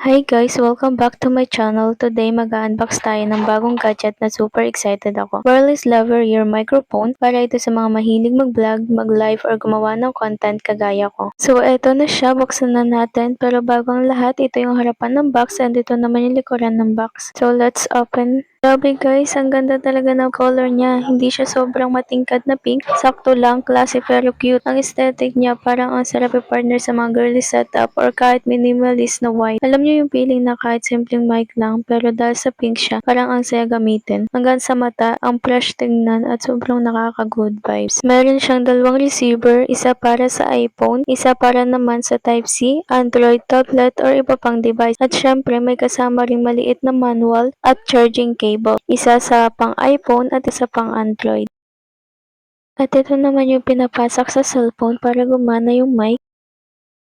Hi guys! Welcome back to my channel. Today mag-unbox tayo ng bagong gadget na super excited ako. Wireless lavalier microphone para ito sa mga mahilig mag-vlog, mag-live or gumawa ng content kagaya ko. So eto na siya, buksan na natin. Pero bago ang lahat, ito yung harapan ng box and ito naman yung likuran ng box. So let's open. Grabe guys, ang ganda talaga ng color niya. Hindi siya sobrang matingkad na pink. Sakto lang, classy pero cute. Ang aesthetic niya parang ang sarap i-partner sa mga girly setup or kahit minimalist na white. Alam niyo yung feeling na kahit simpleng mic lang pero dahil sa pink siya, parang ang saya gamitin. Hanggang sa mata, ang fresh tingnan at sobrang nakaka-good vibes. Meron siyang dalawang receiver, isa para sa iPhone, isa para naman sa Type-C, Android, tablet or iba pang device. At syempre may kasama ring maliit na manual at charging cable. Isa sa pang iPhone at isa pang Android. At ito naman yung pinapasok sa cellphone para gumana yung mic.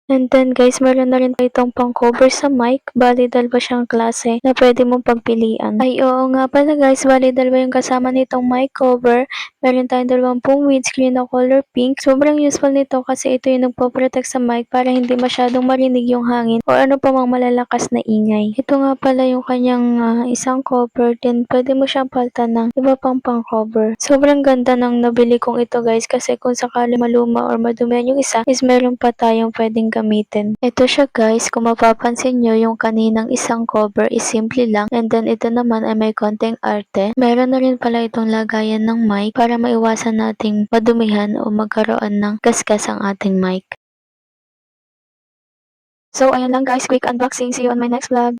And then guys, meron na rin itong pang-cover sa mic. Bali, dalawa siyang klase na pwede mong pagpilian. Ay, oo nga pala guys, bali dalawa yung kasama nitong mic cover. Meron tayong 20 windscreen na color pink. Sobrang useful nito kasi ito yung nagpo-protect sa mic para hindi masyadong marinig yung hangin o ano pa mang malalakas na ingay. Ito nga pala yung kanyang isang cover, then pwede mo siyang palitan ng iba pang pang-cover. Sobrang ganda ng nabili kong ito guys kasi kung sakali maluma or madumihan yung isa, is meron pa tayong pwedeng gamitin. Ito siya guys, kung mapapansin nyo yung kaninang isang cover is simple lang and then ito naman ay may konting arte. Meron na rin pala itong lagayan ng mic para maiwasan nating madumihan o magkaroon ng gasgas ang ating mic. So ayun lang guys, quick unboxing. See you on my next vlog.